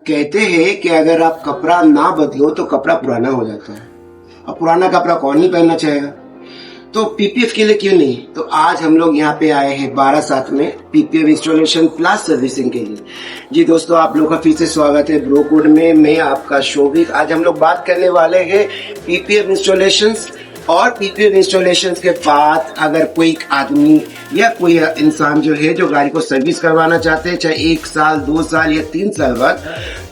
कहते हैं कि अगर आप कपड़ा ना बदलो तो कपड़ा पुराना हो जाता है। अब पुराना कपड़ा कौन ही पहनना चाहेगा, तो पीपीएफ के लिए क्यों नहीं। तो आज हम लोग यहाँ पे आए हैं 12/7 में पीपीएफ इंस्टॉलेशन प्लस सर्विसिंग के लिए। जी दोस्तों, आप लोगों का फिर से स्वागत है ब्रो कोड में। मैं आपका शोभिक। आज हम लोग बात करने वाले हैं पीपीएफ इंस्टॉलेशन। और पीपीएफ इंस्टॉलेशन के बाद अगर कोई आदमी या कोई इंसान जो है जो गाड़ी को सर्विस करवाना चाहते हैं, चाहे 1 साल 2 साल या 3 साल बाद,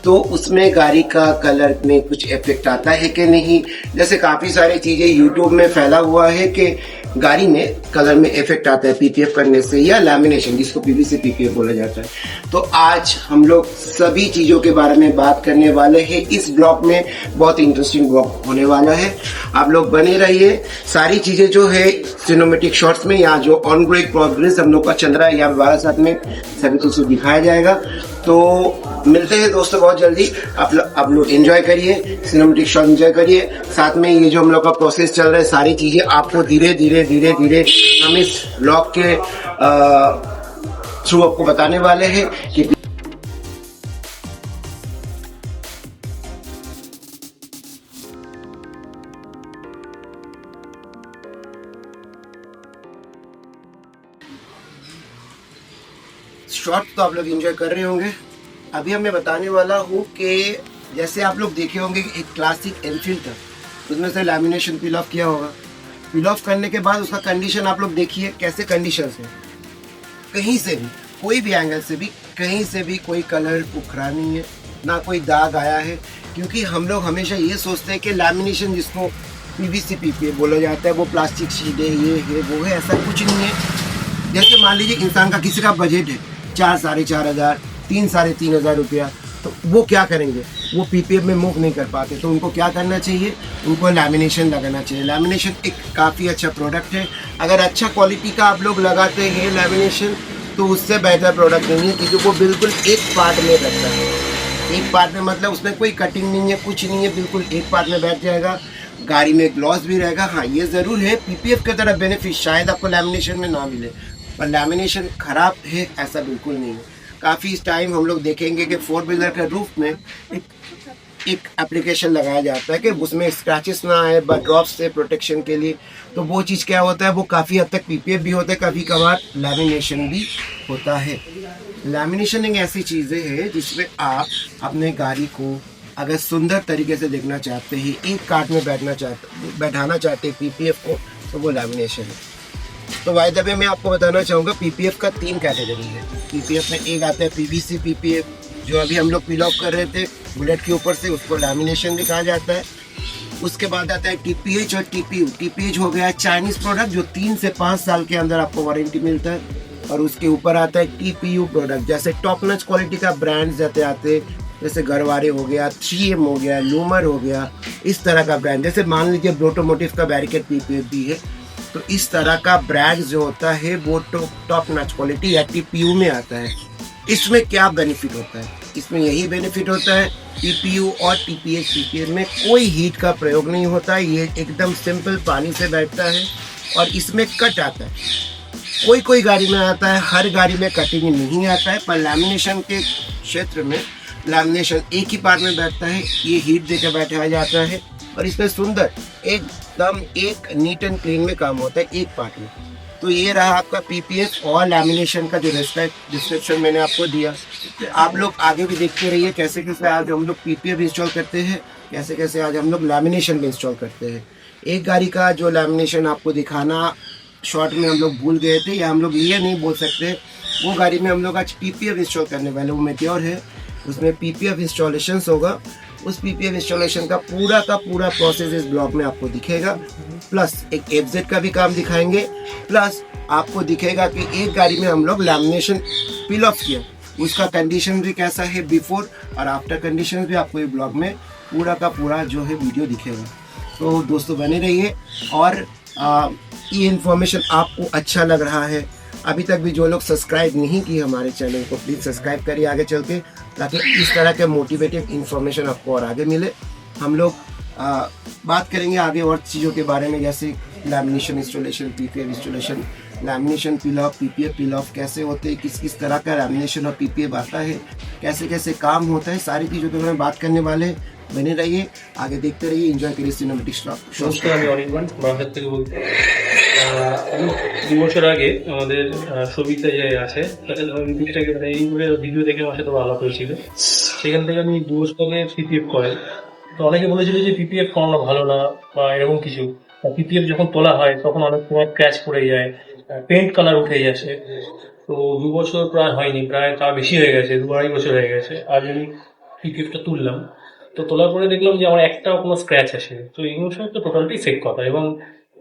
तो उसमें गाड़ी का कलर में कुछ इफेक्ट आता है कि नहीं। जैसे काफी सारी चीजें यूट्यूब में फैला हुआ है कि गाड़ी में कलर में इफेक्ट आता है पीपीएफ करने से, या लैमिनेशन जिसको पीवीसी पीपीएफ बोला जाता है। तो आज हम लोग सभी चीजों के बारे में बात करने वाले हैं। इस ब्लॉग में बहुत इंटरेस्टिंग ब्लॉग होने वाला है, आप लोग बने रहिए। सारी चीजें जो है सिनेमैटिक शॉट्स में, यहाँ जो ऑन ग्रोइंग प्रोग्रेस हम लोग का चल रहा है यहाँ 12/7 में सभी कुछ दिखाया जाएगा। तो मिलते हैं दोस्तों बहुत जल्दी। आप लोग एंजॉय करिए, सिनेमैटिक शॉट एंजॉय करिए। साथ में ये जो हम लोग का प्रोसेस चल रहा है, सारी चीजें आपको धीरे धीरे हम इस ब्लॉग के थ्रू आपको बताने वाले हैं कि शॉट तो आप लोग एंजॉय कर रहे होंगे। अभी मैं बताने वाला हूँ कि जैसे आप लोग देखे होंगे कि एक क्लासिक एनफील्ड था, उसमें से लैमिनेशन पील ऑफ किया होगा। पील ऑफ करने के बाद उसका कंडीशन आप लोग देखिए कैसे कंडीशन है। कहीं से भी, कोई भी एंगल से भी, कहीं से भी कोई कलर उखड़ा नहीं है, ना कोई दाग आया है। क्योंकि हम लोग हमेशा ये सोचते हैं कि लैमिनेशन जिसको पीवीसी पीपीएफ बोला जाता है वो प्लास्टिक शीट है, ये है वो है। ऐसा कुछ नहीं है। जैसे मान लीजिए इंसान का किसी का बजट है 4 साढ़े 4 हज़ार, 3 साढ़े 3 हज़ार रुपया, तो वो क्या करेंगे, वो पीपीएफ में मूव नहीं कर पाते। तो उनको क्या करना चाहिए, उनको लैमिनेशन लगाना चाहिए। लैमिनेशन एक काफ़ी अच्छा प्रोडक्ट है। अगर अच्छा क्वालिटी का आप लोग लगाते हैं लैमिनेशन, तो उससे बेहतर प्रोडक्ट नहीं है, क्योंकि वो बिल्कुल एक पार्ट में बैठता है। एक पार्ट में मतलब उसमें कोई कटिंग नहीं है, कुछ नहीं है, बिल्कुल एक पार्ट में बैठ जाएगा। गाड़ी में ग्लॉस भी रहेगा। हाँ, ये ज़रूर है पीपीएफ की तरह बेनिफिट शायद आपको लैमिनेशन में ना मिले, पर लैमिनेशन खराब है ऐसा बिल्कुल नहीं है। काफ़ी टाइम हम लोग देखेंगे कि 4 व्हीलर के रूफ में एक एप्लीकेशन लगाया जाता है कि उसमें स्क्रैचेस ना आए, बट ड्रॉप्स से प्रोटेक्शन के लिए। तो वो चीज़ क्या होता है, वो काफ़ी हद तक पीपीएफ भी होता है, कभी कभार लैमिनेशन भी होता है। लैमिनेशन एक ऐसी चीज़ें है जिसमें आप अपने गाड़ी को अगर सुंदर तरीके से देखना चाहते हैं, एक कार्ट में बैठाना चाहते हैं पीपीएफ को, तो वो लैमिनेशन है। तो वाय द वे मैं आपको बताना चाहूँगा पीपीएफ का 3 कैटेगरी है। पीपीएफ में एक आता है पीवीसी पीपीएफ, जो अभी हम लोग पील ऑफ कर रहे थे बुलेट के ऊपर से, उसको लैमिनेशन भी कहा जाता है। उसके बाद आता है टीपीएच और टीपीयू। टीपीएच हो गया चाइनीज प्रोडक्ट, जो 3 से 5 साल के अंदर आपको वारंटी मिलता है। और उसके ऊपर आता है टीपीयू प्रोडक्ट, जैसे टॉप नॉच क्वालिटी का ब्रांड जाते आते, जैसे गरवारे हो गया, 3M हो गया, लूमर हो गया, इस तरह का ब्रांड। जैसे मान लीजिए ऑटोमोटिव का बैरिकेड पीपीएफ भी है। तो इस तरह का ब्रांड जो होता है वो टॉप नॉच क्वालिटी या टीपीयू में आता है। इसमें क्या बेनिफिट होता है, इसमें यही बेनिफिट होता है, टीपीयू और टीपीएच पीपीएफ में कोई हीट का प्रयोग नहीं होता है। ये एकदम सिंपल पानी से बैठता है और इसमें कट आता है। कोई गाड़ी में आता है, हर गाड़ी में कटिंग नहीं आता है। पर लैमिनेशन के क्षेत्र में लैमिनेशन एक ही पार्ट में बैठता है, ये हीट देकर बैठाया जाता है और इसमें सुंदर एकदम एक नीट एंड क्लीन में काम होता है एक पार्ट में। तो ये रहा आपका पीपीएफ और लैमिनेशन का जो डिस्क्रिप्शन मैंने आपको दिया। तो आप लोग आगे भी देखते रहिए कैसे कैसे आज हम लोग पीपीएफ इंस्टॉल करते हैं, कैसे कैसे आज हम लोग लैमिनेशन भी इंस्टॉल करते हैं। एक गाड़ी का जो लैमिनेशन आपको दिखाना शॉर्ट में हम लोग भूल गए थे, या हम लोग ये नहीं बोल सकते, वो गाड़ी में हम लोग आज पीपीएफ इंस्टॉल करने वाले, वो मेट्योर है, उसमें पीपीएफ इंस्टॉलेशन होगा। उस पीपीएफ इंस्टॉलेशन का पूरा प्रोसेस इस ब्लॉग में आपको दिखेगा। प्लस एक एफजेड का भी काम दिखाएंगे, प्लस आपको दिखेगा कि एक गाड़ी में हम लोग लैमिनेशन पील ऑफ किया, उसका कंडीशन भी कैसा है, बिफोर और आफ्टर कंडीशन भी आपको ये ब्लॉग में पूरा का पूरा जो है वीडियो दिखेगा। तो दोस्तों बने रहिए। और ये इन्फॉर्मेशन आपको अच्छा लग रहा है, अभी तक भी जो लोग सब्सक्राइब नहीं किए हमारे चैनल को, प्लीज़ सब्सक्राइब करिए आगे चल के, ताकि इस तरह के मोटिवेटिव इन्फॉर्मेशन आपको और आगे मिले। हम लोग बात करेंगे आगे और चीज़ों के बारे में, जैसे lamination installation, PPF installation, lamination peel of, PPF peel of कैसे होते हैं, किस किस तरह का लैमिनेशन और पीपीएफ आता है, कैसे कैसे काम होता है, सारी चीज़ों के बारे में बात करने वाले हैं। बने रहिए, आगे देखते रहिए, एंजॉय करिए सिनेमैटिक शो। নমস্কার, আমি অনির্বাণ বারাসাত থেকে বলছি। আমি 2 বছর আগে আমাদের সবিতা যে আছে তাদের রিপিটটাকে এই ভিডিও দেখে আমার সাথে আলাপ হয়েছিল। সেখান থেকে আমি 2 বছর আগে পিপিএফ করাই। তো অনেকে বলেছিল যে পিপিএফ করানো ভালো না বা এরকম কিছু। পিপিএফ যখন তোলা হয় তখন অনেক সময় ক্র্যাচ পড়ে যায়, পেন্ট কালার উঠে যাচ্ছে। তো 2 বছর প্রায় হয়নি, প্রায় তার বেশি হয়ে গেছে, 2-2.5 বছর হয়ে গেছে। আজ আমি পিপিএফটা তুললাম। তো তোলার পরে দেখলাম যে আমার একটাও কোনো স্ক্র্যাচ আসে। তো এগুলো সব তো টোটালটাই ফেক কথা। এবং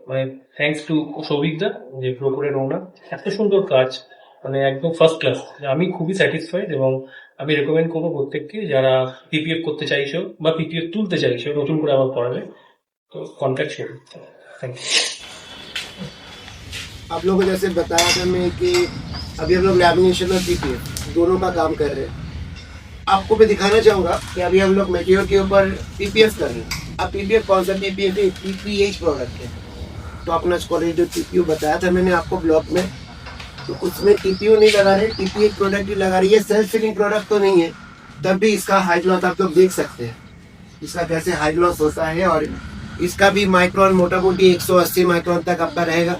মানে থ্যাঙ্কস টু সৌভিকদা, যে প্রকুরের ওনার, এত সুন্দর কাজ, মানে একদম ফার্স্ট ক্লাস। আমি খুবই স্যাটিসফাইড এবং আমি রেকমেন্ড করবো প্রত্যেককে যারা পিপিএফ করতে চাইছো বা পিপিএফ তুলতে চাইছো নতুন করে আবার করাবে, তো কন্ট্যাক্ট শেয়ার। Thank you. आप लोगों को जैसे बताया था मैं कि अभी हम लोग लैमिनेशन और पीपीएफ दोनों का काम कर रहे हैं। आपको मैं दिखाना चाहूँगा कि अभी हम लोग मेटेरियल के ऊपर पीपीएफ कर रहे हैं। अब पीपीएफ कौन सा पीपीएफ है? पीपीएच प्रोडक्ट है। तो अपना क्वालिटी जो टीपीयू बताया था मैंने आपको ब्लॉग में, तो उसमें टीपीयू नहीं लगा रहे, टीपीएच प्रोडक्ट ही लगा रही है। सेल्फ फिलिंग प्रोडक्ट तो नहीं है, तब भी इसका हाई ग्लॉस आप लोग देख सकते हैं इसका कैसे हाई ग्लॉस होता है। और इसका भी माइक्रोन मोटा मोटी 180 माइक्रोन तक आपका रहेगा।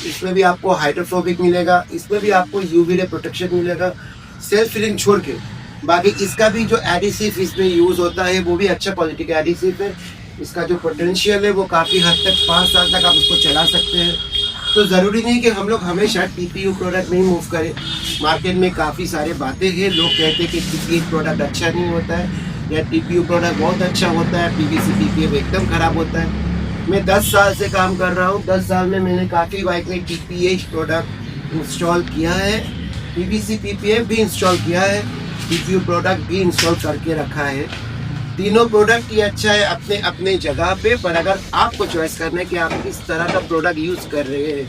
इसमें भी आपको हाइड्रोफोबिक मिलेगा, इसमें भी आपको यूवी रे प्रोटेक्शन मिलेगा, सेल्फ फिलिंग छोड़ के। बाकी इसका भी जो एडिसिव इसमें यूज होता है वो भी अच्छा क्वालिटी का एडिसिव है। इसका जो पोटेंशियल है वो काफ़ी हद तक 5 साल तक आप उसको चला सकते हैं। तो ज़रूरी नहीं कि हम लोग हमेशा टीपीयू प्रोडक्ट नहीं मूव करें। मार्केट में काफ़ी सारे बातें हैं, लोग कहते हैं कि टीपीयू प्रोडक्ट अच्छा नहीं होता है या टीपीयू प्रोडक्ट बहुत अच्छा होता है, पीवीसी पीपीएफ एकदम ख़राब होता है। मैं 10 साल से काम कर रहा हूँ, 10 साल में मैंने काफ़ी बाइक में टीपीएच प्रोडक्ट इंस्टॉल किया है, पीवीसी पीपीएफ भी इंस्टॉल किया है, टीपीयू प्रोडक्ट भी इंस्टॉल करके रखा है। तीनों प्रोडक्ट ही अच्छा है अपने अपने जगह पे, पर अगर आपको चॉइस करना है कि आप किस तरह का प्रोडक्ट यूज़ कर रहे हैं।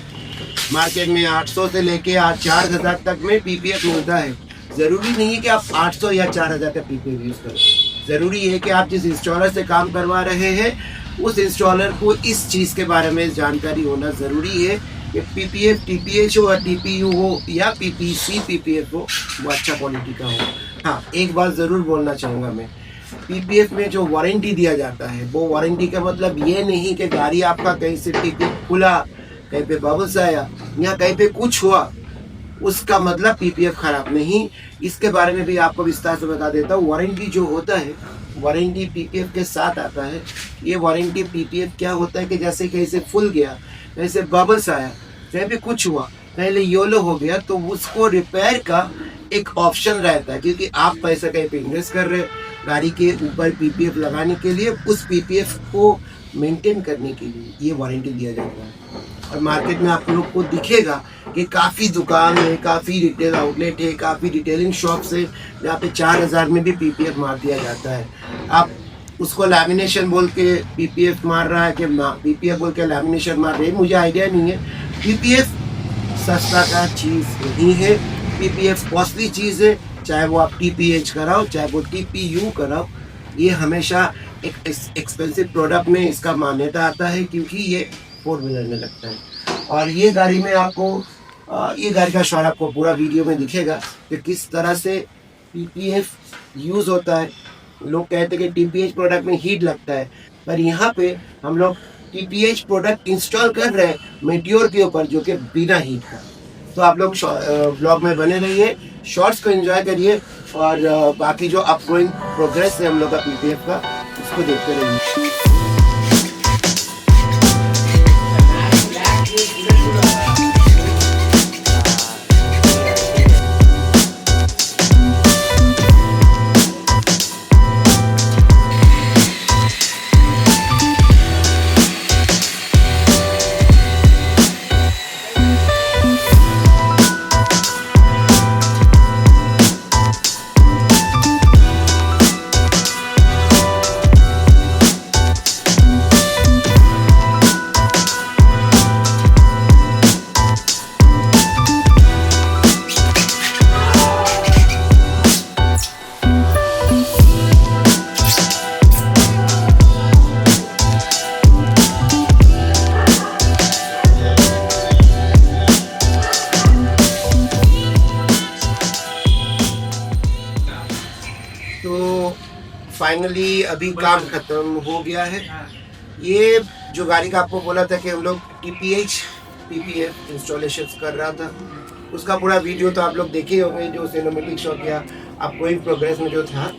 मार्केट में 800 से लेके 4000 तक में पीपीएफ मिलता है। ज़रूरी नहीं है कि आप 800 या 4000 का पीपीएफ यूज़ करें। ज़रूरी है कि आप जिस इंस्टॉलर से काम करवा रहे हैं उस इंस्टॉलर को इस चीज़ के बारे में जानकारी होना ज़रूरी है कि पीपीएफ टीपीएच हो या टीपीयू हो या पीपीसी पीपीएफ हो, वो अच्छा क्वालिटी का हो। हाँ, एक बात ज़रूर बोलना चाहूँगा मैं, पीपीएफ में जो वारंटी दिया जाता है वो वारंटी का मतलब ये नहीं कि गाड़ी आपका कहीं से पीपीएफ खुला, कहीं पे बबल्स आया या कहीं पे कुछ हुआ उसका मतलब पीपीएफ खराब नहीं। इसके बारे में भी आपको विस्तार से बता देता हूँ। वारंटी जो होता है, वारंटी पीपीएफ के साथ आता है। ये वारंटी पीपीएफ क्या होता है कि जैसे कहीं से फुल गया, कहीं से बबल्स आया, कहीं पे कुछ हुआ, पहले योलो हो गया, तो उसको रिपेयर का एक ऑप्शन रहता है। क्योंकि आप पैसा कहीं पे इन्वेस्ट कर रहे हैं गाड़ी के ऊपर पीपीएफ लगाने के लिए, उस पीपीएफ को मेंटेन करने के लिए ये वारंटी दिया जाता है। और मार्केट में आप लोग को दिखेगा कि काफ़ी दुकान है, काफ़ी रिटेल आउटलेट है, काफ़ी रिटेलिंग शॉप्स है जहाँ पे 4000 में भी पीपीएफ मार दिया जाता है। आप उसको लैमिनेशन बोल के पीपीएफ मार रहा है कि पीपीएफ बोल के लैमिनेशन मार रहे हैं, मुझे आइडिया नहीं है। पीपीएफ सस्ता का चीज़ नहीं है, पीपीएफ कॉस्टली चीज़ है। चाहे वो आप टीपीएच कराओ, चाहे वो टीपीयू कराओ, ये हमेशा एक एक्सपेंसिव प्रोडक्ट में इसका मान्यता आता है क्योंकि ये 4 व्हीलर में लगता है। और ये गाड़ी में आपको ये गाड़ी का शॉट आपको पूरा वीडियो में दिखेगा कि किस तरह से पीपीएफ यूज़ होता है। लोग कहते हैं कि टीपीएच प्रोडक्ट में हीट लगता है, पर यहाँ पे हम लोग टीपीएच प्रोडक्ट इंस्टॉल कर रहे हैं मेटियोर के ऊपर जो कि बिना हीट का। तो आप लोग ब्लॉग में बने रहिए, शॉर्ट्स को एंजॉय करिए और बाकी जो अपगोइंग प्रोग्रेस है हम लोग का पीपीएफ का, उसको देखते रहिए। फाइनली अभी काम खत्म हो गया है। ये जो गाड़ी का आपको बोला था कि हम लोग PPF इंस्टॉलेशन कर रहा था, उसका पूरा वीडियो तो आप लोग देखे होंगे, जो सिनेमैटिक शॉट या आपको इन प्रोग्रेस में जो था।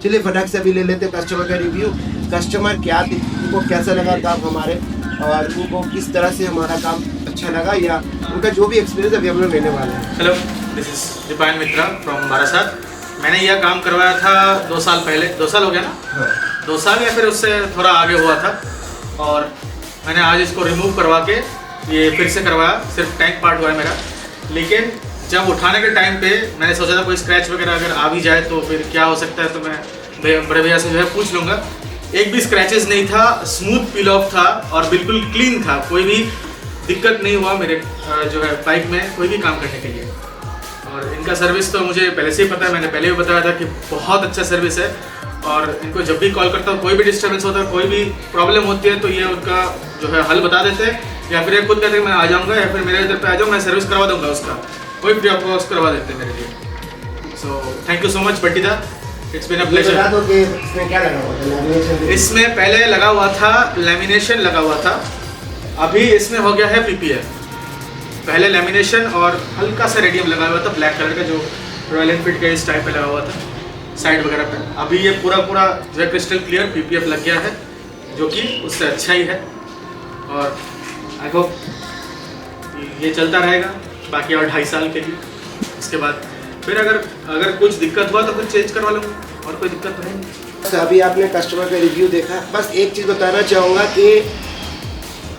चलिए फटाक से अभी ले लेते कस्टमर का रिव्यू। कस्टमर क्या उनको कैसा लगा काम हमारे, और उनको किस तरह से हमारा काम अच्छा लगा, या उनका जो भी एक्सपीरियंस अभी हम लोग लेने वाले हैं। Hello, this is Deepayan Mitra from Barasat. मैंने यह काम करवाया था 2 साल पहले। 2 साल हो गया ना? हाँ। 2 साल या फिर उससे थोड़ा आगे हुआ था, और मैंने आज इसको रिमूव करवा के ये फिर से करवाया। सिर्फ टैंक पार्ट हुआ है मेरा, लेकिन जब उठाने के टाइम पे मैंने सोचा था कोई स्क्रैच वगैरह अगर आ भी जाए तो फिर क्या हो सकता है, तो मैं बड़े भैया से जो है पूछ लूँगा। एक भी स्क्रैचेस नहीं था, स्मूथ पील ऑफ था और बिल्कुल क्लीन था। कोई भी दिक्कत नहीं हुआ मेरे जो है बाइक में कोई भी काम करने के लिए। और इनका सर्विस तो मुझे पहले से ही पता है, मैंने पहले भी बताया था कि बहुत अच्छा सर्विस है। और इनको जब भी कॉल करता हूँ, कोई भी डिस्टर्बेंस होता है, कोई भी प्रॉब्लम होती है, तो ये उनका जो है हल बता देते हैं, या फिर ये खुद कहते हैं मैं आ जाऊँगा, या फिर मेरे इधर पे आ जाओ, मैं सर्विस करवा दूँगा उसका। कोई फ्री ऑफ कॉस्ट करवा देते हैं मेरे लिए। So thank you so much बट्टीदा, इट्स बीन अ प्लेजर। बता दो कि इसमें क्या लगा हुआ था, लैमिनेशन? इसमें पहले लगा हुआ था लैमिनेशन लगा हुआ था, अभी इसमें हो गया है PPF। पहले लैमिनेशन और हल्का सा रेडियम लगा हुआ था ब्लैक कलर का, जो रॉयल एनफील्ड के इस टाइप पे लगा हुआ था साइड वगैरह पे। अभी ये पूरा जो है क्रिस्टल क्लियर PPF लग गया है, जो कि उससे अच्छा ही है। और आई होप ये चलता रहेगा बाकी और 2.5 साल के लिए। इसके बाद फिर अगर कुछ दिक्कत हुआ तो फिर चेंज करवा लूँगा, और कोई दिक्कत तो नहीं। तो अभी आपने कस्टमर का रिव्यू देखा। बस एक चीज़ बताना चाहूँगा कि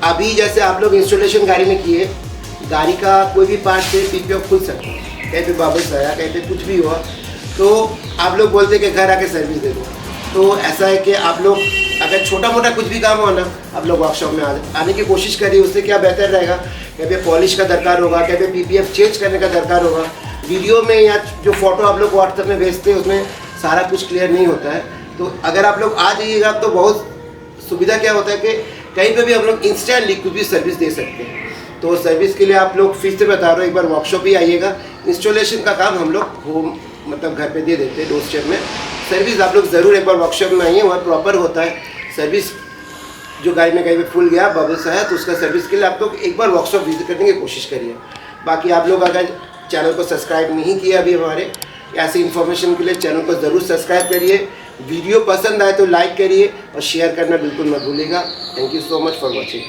अभी जैसे आप लोग इंस्टॉलेशन गाड़ी में किए, गाड़ी का कोई भी पार्ट से PPF खुल सकता है। कहीं पे बबल्स आया, कहीं पे कुछ भी हुआ, तो आप लोग बोलते हैं कि घर आके सर्विस दे दो। तो ऐसा है कि आप लोग अगर छोटा मोटा कुछ भी काम हो ना, आप लोग वर्कशॉप में आने की कोशिश करिए। उससे क्या बेहतर रहेगा, कहीं पे पॉलिश का दरकार होगा, कहीं पे PPF चेंज करने का दरकार होगा। वीडियो में या जो फोटो आप लोग व्हाट्सएप में भेजते हैं, उसमें सारा कुछ क्लियर नहीं होता है। तो अगर आप लोग आ जाइएगा तो बहुत सुविधा क्या होता है कि कहीं पे भी हम लोग इंस्टेंटली कुछ भी सर्विस दे सकते हैं। तो सर्विस के लिए आप लोग फिर से बता रहा हूँ, एक बार वर्कशॉप ही आइएगा। इंस्टॉलेशन का काम हम लोग होम मतलब घर पे दे देते हैं, डोर स्टेप में। सर्विस आप लोग ज़रूर एक बार वर्कशॉप में आइए, वहाँ प्रॉपर होता है सर्विस। जो गाड़ी में कहीं पे फुल गया, बबल्स आया, तो उसका सर्विस के लिए आप लोग एक बार वर्कशॉप विजिट करने की कोशिश करिए। बाकी आप लोग अगर चैनल को सब्सक्राइब नहीं किया अभी हमारे ऐसी इन्फॉर्मेशन के लिए, चैनल को ज़रूर सब्सक्राइब करिए। वीडियो पसंद आए तो लाइक करिए और शेयर करना बिल्कुल मत भूलिएगा। Thank you so much for watching.